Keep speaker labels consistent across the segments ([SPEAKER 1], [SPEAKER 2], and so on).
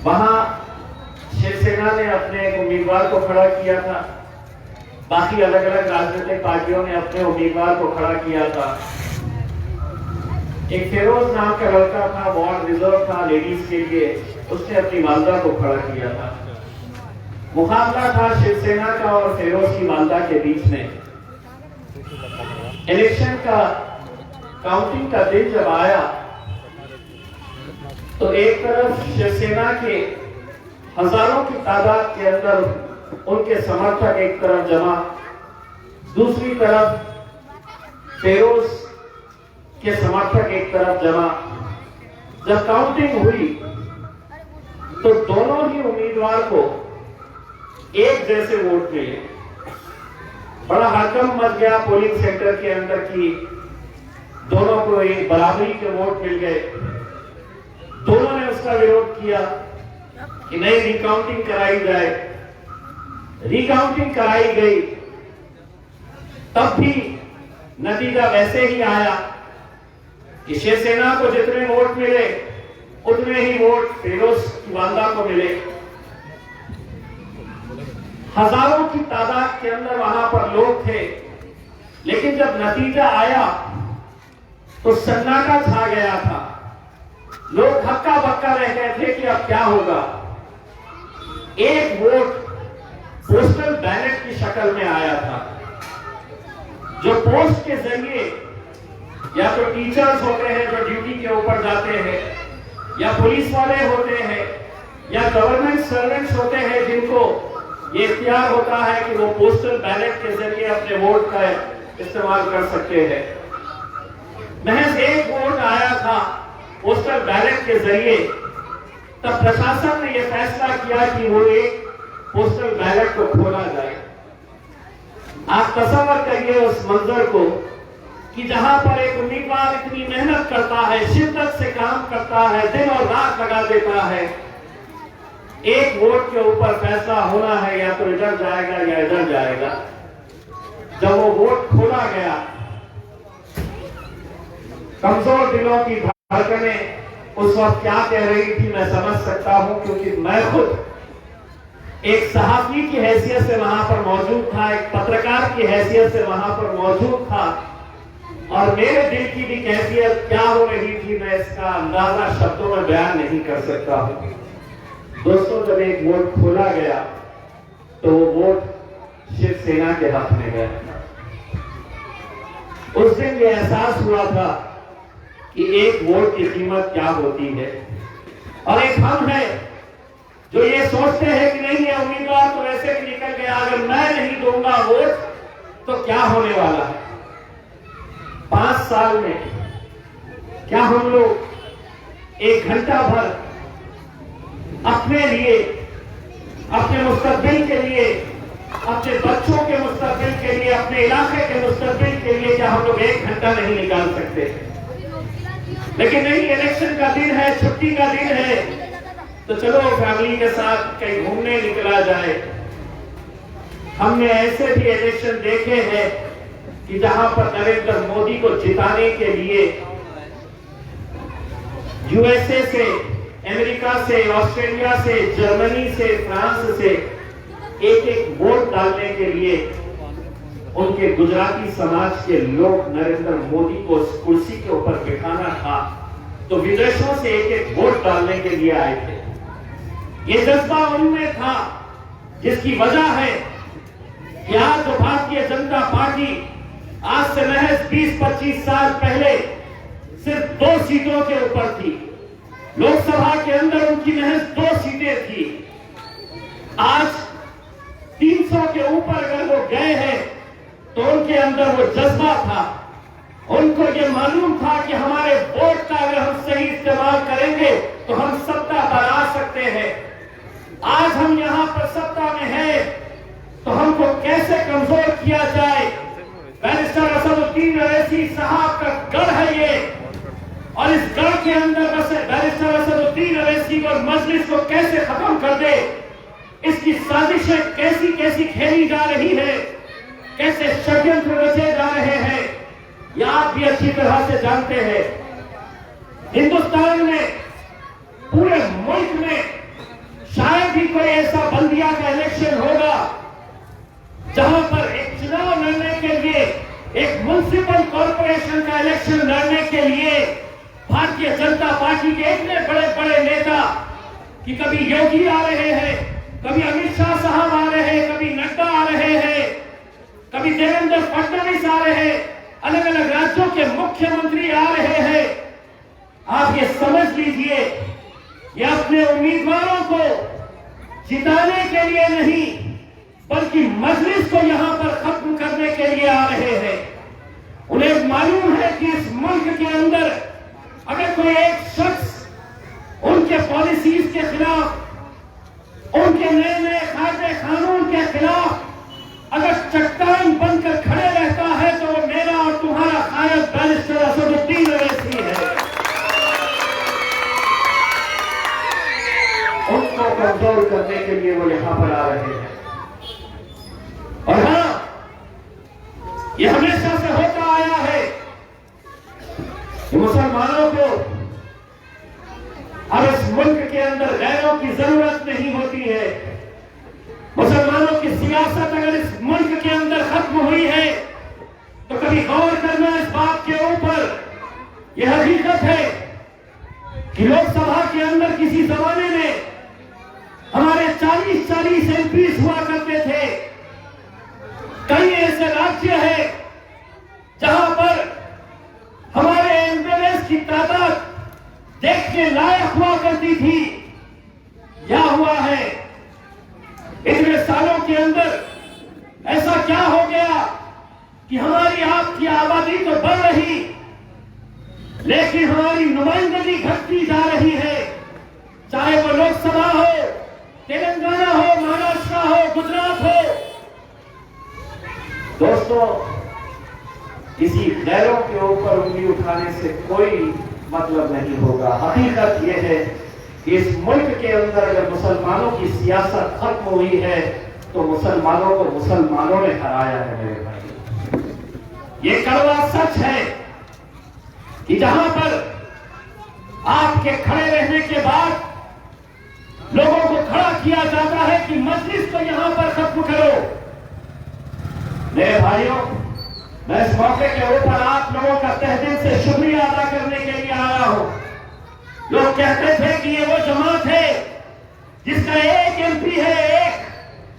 [SPEAKER 1] वहां शिवसेना ने अपने एक उम्मीदवार को खड़ा किया था, बाकी अलग अलग राजनीतिक पार्टियों ने अपने उम्मीदवार को खड़ा किया था। एक फिरोज नाम का लड़का था, वार्ड रिजर्व था लेडीज के लिए, उसने अपनी वालदा को खड़ा किया था। मुकाबला था शिवसेना का और फिरोज की वालदा के बीच में। इलेक्शन का काउंटिंग का दिन जब आया तो एक तरफ शिवसेना के हजारों की तादाद के अंदर उनके समर्थक एक तरफ जमा, दूसरी तरफ फिरोज के समर्थक एक तरफ जमा। जब काउंटिंग हुई तो दोनों ही उम्मीदवार को एक जैसे वोट मिले। बड़ा हड़कंप मच गया पोलिंग सेंटर के अंदर की दोनों को एक बराबरी के वोट मिल गए। दोनों ने उसका विरोध किया कि नहीं, रिकाउंटिंग कराई जाए। रिकाउंटिंग कराई गई, तब भी नतीजा वैसे ही आया कि शिवसेना को जितने वोट मिले उतने ही वोट फिरोज की वालदा को मिले। हजारों की तादाद के अंदर वहां पर लोग थे, लेकिन जब नतीजा आया तो सन्नाटा छा गया था। लोग हक्का बक्का रह गए थे कि अब क्या होगा। एक वोट पोस्टल बैलेट की शक्ल में आया था, जो पोस्ट के जरिए या तो टीचर्स होते हैं जो ड्यूटी के ऊपर जाते हैं, या पुलिस वाले होते हैं, या गवर्नमेंट सर्वेंट्स होते हैं जिनको ये इख्तियार होता है कि वो पोस्टल बैलेट के जरिए अपने वोट का इस्तेमाल कर सकते हैं। महज एक वोट आया था पोस्टल बैलेट के जरिए, तब प्रशासन ने यह फैसला किया कि वो एक पोस्टल बैलेट को खोला जाए। आप तसव्वुर करिए उस मंजर को कि जहां पर एक उम्मीदवार इतनी मेहनत करता है, शिद्दत से काम करता है, दिन और रात लगा देता है, एक वोट के ऊपर फैसला होना है या तो इधर जाएगा या इधर जाएगा। जब वो वोट खोला गया, कमजोर दिलों की धड़कनें उस वक्त क्या कह रही थी मैं समझ सकता हूं, क्योंकि मैं खुद एक सहाफी की हैसियत से वहां पर मौजूद था, एक पत्रकार की हैसियत से वहां पर मौजूद था, और मेरे दिल की भी कैफियत क्या हो रही थी मैं इसका अंदाजा शब्दों में बयान नहीं कर सकता हूं। दोस्तों, जब एक वोट खोला गया तो वो वोट शिवसेना के हक में गया। उस दिन ये एहसास हुआ था कि एक वोट की कीमत क्या होती है। और एक हम है जो ये सोचते हैं कि नहीं, ये उम्मीदवार तो वैसे भी निकल गया, अगर मैं नहीं दूंगा वोट तो क्या होने वाला है। 5 साल में क्या हम लोग 1 घंटा भर अपने लिए, अपने मुस्तकबिल के लिए, अपने बच्चों के मुस्तकबिल के लिए, अपने इलाके के मुस्तकबिल के लिए क्या हम लोग 1 घंटा नहीं निकाल सकते? लेकिन नहीं, इलेक्शन का दिन है, छुट्टी का दिन है, तो चलो फैमिली के साथ कहीं घूमने निकला जाए। हमने ऐसे भी इलेक्शन देखे हैं कि जहां पर नरेंद्र मोदी को जिताने के लिए यूएसए से, अमेरिका से, ऑस्ट्रेलिया से, जर्मनी से, फ्रांस से एक वोट डालने के लिए उनके गुजराती समाज के लोग नरेंद्र मोदी को उस कुर्सी के ऊपर बिठाना था, तो विदेशों से एक वोट डालने के लिए आए थे। ये जज्बा उनमें था, जिसकी वजह है कि आज जो भारतीय जनता पार्टी आज से महज 20-25 साल पहले सिर्फ 2 सीटों के ऊपर थी। लोकसभा के अंदर उनकी महज 2 सीटें थी। आज 300 के ऊपर अगर वो गए हैं तो उनके अंदर वो जज्बा था, उनको ये मालूम था कि हमारे वोट का अगर हम सही इस्तेमाल करेंगे तो हम सत्ता बना सकते हैं। आज हम यहां पर सत्ता में हैं तो हमको कैसे कमजोर किया जाए। बैरिस्टर असदुद्दीन अवैसी साहब का गढ़ है ये, और इस गढ़ के अंदर बस बैरिस्टर असदुद्दीन अवैसी और मजलिस को कैसे खत्म कर दे, इसकी साजिशें कैसी कैसी खेली जा रही है, कैसे षड्यंत्र रचे जा रहे हैं, यह आप भी अच्छी तरह से जानते हैं। हिंदुस्तान में, पूरे मुल्क में कोई ऐसा बल्दिया का इलेक्शन होगा जहां पर एक चुनाव लड़ने के लिए, एक म्युनिसिपल कॉर्पोरेशन का इलेक्शन लड़ने के लिए भारतीय जनता पार्टी के इतने बड़े बड़े नेता कि कभी योगी आ रहे हैं, कभी अमित शाह साहब आ रहे हैं, कभी नड्डा आ रहे हैं, कभी देवेंद्र फडणवीस आ रहे हैं, अलग अलग राज्यों के मुख्यमंत्री आ रहे हैं। आप ये समझ लीजिए, ये अपने उम्मीदवारों को जिताने के लिए नहीं बल्कि मजलिस को यहां पर खत्म करने के लिए आ रहे हैं। उन्हें मालूम है कि इस मुल्क के अंदर अगर कोई एक शख्स उनके पॉलिसीज के खिलाफ, उनके नए नए कायदे कानून के खिलाफ अगर चट्टान बनकर खड़े रहता है तो वो मेरा और तुम्हारा कायद बैरिस्टर असदुद्दीन ओवैसी है। उनको कमजोर करने के लिए वो यहां पर आ रहे हैं। और हां, ये हमेशा से होता आया है कि मुसलमानों को अब इस मुल्क के अंदर गैरों की जरूरत नहीं होती है। मुसलमानों की सियासत अगर इस मुल्क के अंदर खत्म हुई है तो कभी गौर करना इस बात के ऊपर। यह हकीकत है कि लोकसभा के अंदर किसी जमाने में हमारे 40-40 एमपीज हुआ करते थे। कई ऐसे राज्य हैं जहां पर हमारे एमएलए की तादाद देखने लायक हुआ करती थी। क्या हुआ है इतने सालों के अंदर? ऐसा क्या हो गया कि हमारी आपकी आबादी तो बढ़ रही लेकिन हमारी नुमाइंदगी घटती जा रही है, चाहे वो लोकसभा हो, तेलंगाना हो, महाराष्ट्र हो, गुजरात हो। दोस्तों, किसी गैरों के ऊपर उंगली उठाने से कोई मतलब नहीं होगा। हकीकत यह है कि इस मुल्क के अंदर अगर मुसलमानों की सियासत खत्म हुई है तो मुसलमानों को मुसलमानों ने हराया है मेरे भाई। ये कड़वा सच है कि जहां पर आपके खड़े रहने के बाद लोगों को खड़ा किया जाता है कि मजलिस को यहां पर खत्म करो। मेरे भाइयों, मैं इस मौके के ऊपर आप लोगों का तहे दिल से शुक्रिया अदा करने के लिए आया हूं। लोग कहते थे कि ये वो जमात है जिसका एक एमपी है, एक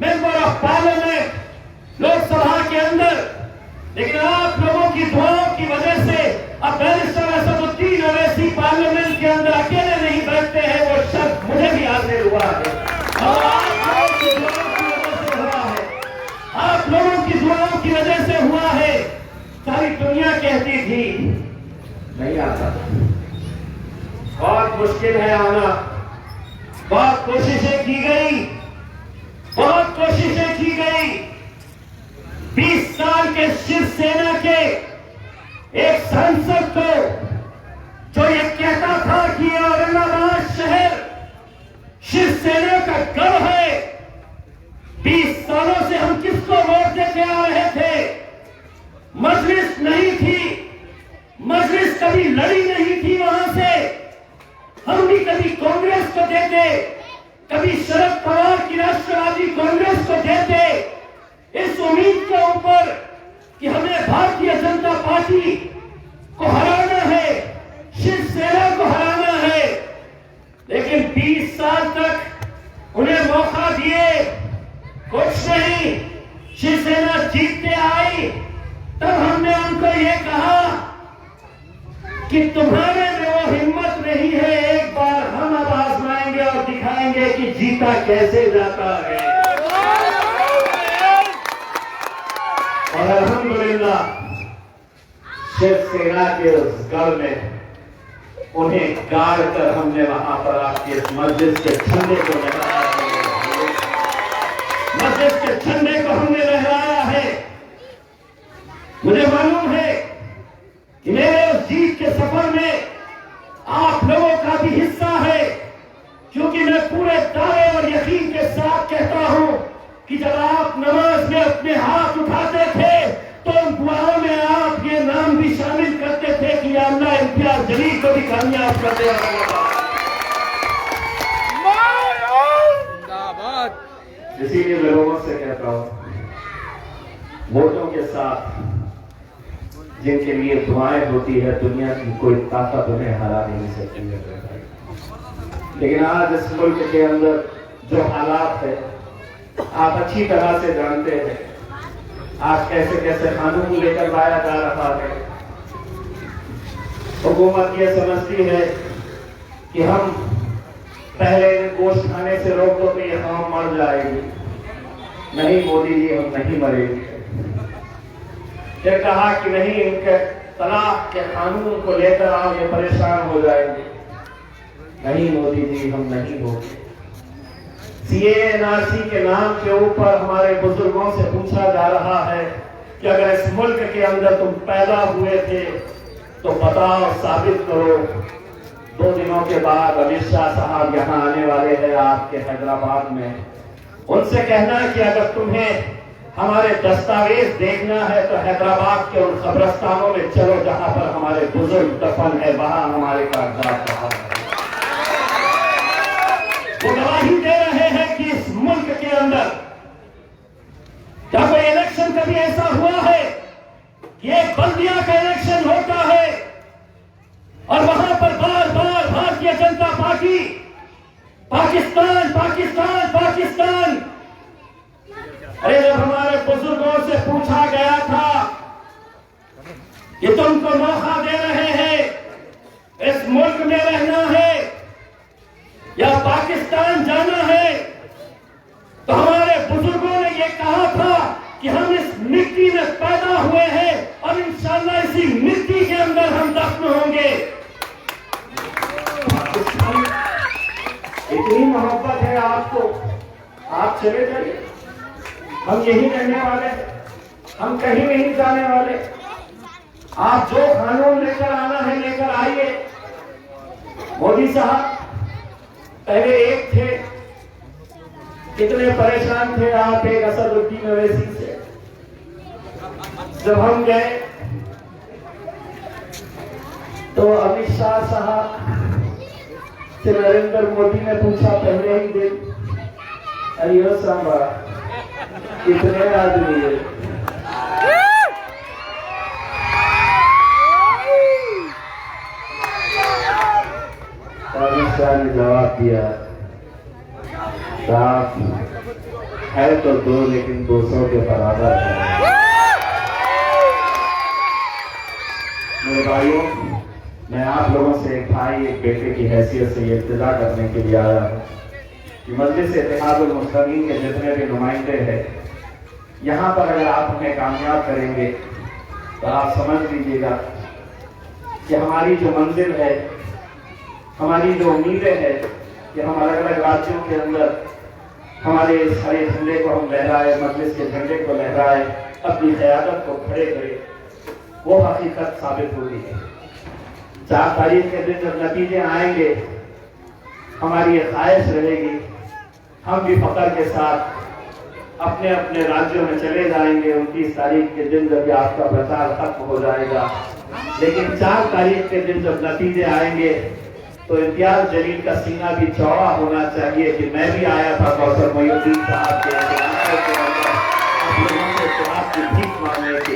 [SPEAKER 1] मेंबर ऑफ पार्लियामेंट लोकसभा के अंदर, लेकिन आप लोगों की दुआओं की वजह से अब बैरिस्टर असदुद्दीन ओवैसी पार्लियामेंट के अंदर अकेले नहीं बैठते हैं। वो शब्द मुझे भी हासिल हुआ है और आप लोगों की दुआओं की वजह से हुआ है। आप लोगों की दुआओं की वजह से हुआ है। सारी दुनिया कहती थी नहीं आता, बहुत मुश्किल है आना, बहुत कोशिशें की गई, बहुत कोशिशें की गई। 20 साल के शिवसेना के एक सांसद को जो ये कहता था कि औरंगाबाद शहर शिवसेना का गढ़ है, 20 सालों से हम किसको वोट देते आ रहे थे? मजलिस नहीं थी, मजलिस कभी लड़ी नहीं थी वहां से। हम भी कभी कांग्रेस को देते, कभी शरद पवार की राष्ट्रवादी कांग्रेस को देते, इस उम्मीद के ऊपर कि हमें भारतीय जनता पार्टी को हराना है, शिवसेना को हराना है। लेकिन 20 साल तक उन्हें मौका दिए, कुछ नहीं, शिवसेना जीतते आई। तब हमने उनको ये कहा कि तुम्हारे में वो हिम्मत नहीं है, एक बार हम अब आजमाएंगे और दिखाएंगे कि जीता कैसे जाता है। और अल्हम्दुलिल्लाह शिवसेना के उस गढ़ में उन्हें गाड़ कर हमने वहां पर आपके इस मस्जिद के झंडे को लहराया है, मस्जिद के झंडे को हमने लहराया है। मुझे मालूम है कि मेरे उस जीत के सफर में आप लोगों का भी हिस्सा है, क्योंकि मैं पूरे दावे और यकीन के साथ कहता हूं कि जब आप नमाज में अपने हाथ उठाते थे तो उन दुआओं में आप ये नाम भी शामिल करते थे कि या अल्लाह इम्तियाज जलील को भी कामयाब कर दे। इसीलिए मैं लोगों से कहता हूं, वोटों के साथ जिनके लिए दुआएं होती है, दुनिया की कोई ताकत उन्हें हरा नहीं सकती है। लेकिन आज इस मुल्क के अंदर जो हालात है, आप अच्छी तरह से जानते हैं। आज कैसे कैसे कानून लेकर लाया जा रहा है। हुकूमत ये समझती है कि हम पहले गोश्त खाने से रोक दो तो ये कौम मर जाएगी। नहीं मोदी जी, हम नहीं मरेंगे। ये कहा कि नहीं, इनके तलाक के कानून को लेकर आप ये परेशान हो जाएंगे। नहीं मोदी जी, हम नहीं होंगे। सीए एनआरसी के नाम के ऊपर हमारे बुजुर्गों से पूछा जा रहा है कि अगर इस मुल्क के अंदर तुम पैदा हुए थे तो बताओ, साबित करो। 2 दिनों के बाद अमित शाह साहब यहाँ आने वाले हैं आपके हैदराबाद में। उनसे कहना है कि अगर तुम्हें हमारे दस्तावेज देखना है तो हैदराबाद के उन कब्रिस्तानों में चलो जहां पर हमारे बुजुर्ग दफन है, वहां हमारे कागजात है। वो गवाही दे रहे हैं कि इस मुल्क के अंदर क्या कोई इलेक्शन कभी ऐसा हुआ है कि एक बल्दिया का इलेक्शन होता है और वहां पर बार बार भारतीय जनता पार्टी पाकिस्तान पाकिस्तान पाकिस्तान। अरे जब हमारे बुजुर्गों से पूछा गया था कि तुमको मौका दे रहे हैं, इस मुल्क में रहना है या पाकिस्तान जाना है, तो हमारे बुजुर्गों ने यह कहा था कि हम इस मिट्टी में पैदा हुए हैं और इंशाअल्लाह इसी मिट्टी के अंदर हम दफन होंगे। इतनी मोहब्बत है आपको, आप चले जाइए, हम यही रहने वाले हैं, हम कहीं नहीं जाने वाले। आप जो कानून लेकर आना है लेकर आइए। मोदी साहब पहले एक थे, कितने परेशान थे आप एक असदुद्दीन ओवैसी से। जब हम गए तो अमित शाह साहब से नरेंद्र मोदी ने पूछा पहले ही दिन, अरे सांबा कितने आदमी है? अमित शाह ने जवाब दिया, साहब है तो 2 लेकिन 200 के बराबर है। मेरे भाइयों, मैं आप लोगों से एक भाई एक बेटे की हैसियत से ये इल्तिजा करने के लिए आया हूँ कि मजलिस इत्तेहादुल मुस्लिमीन के जितने भी नुमाइंदे हैं, यहाँ पर अगर आप हमें कामयाब करेंगे तो आप समझ लीजिएगा कि हमारी जो मंजिल है, हमारी जो उम्मीदें हैं कि हम अलग अलग राज्यों के अंदर हमारे इस हरे झंडे को हम लहराए, मजलिस के झंडे को लहराए, अपनी क़यादत को खड़े करें, वो हकीकत साबित होगी। 4 तारीख के दिन जब नतीजे आएंगे, हमारी ये ख्वाहिश रहेगी हम भी फख्र के साथ अपने अपने राज्यों में चले जाएंगे। 29 तारीख के दिन जब आपका प्रचार खत्म हो जाएगा, लेकिन 4 तारीख के दिन जब नतीजे आएंगे तो इम्तियाज जलील का सीना भी चौड़ा होना चाहिए कि मैं भी आया था कौसर मोइनुद्दीन साहब के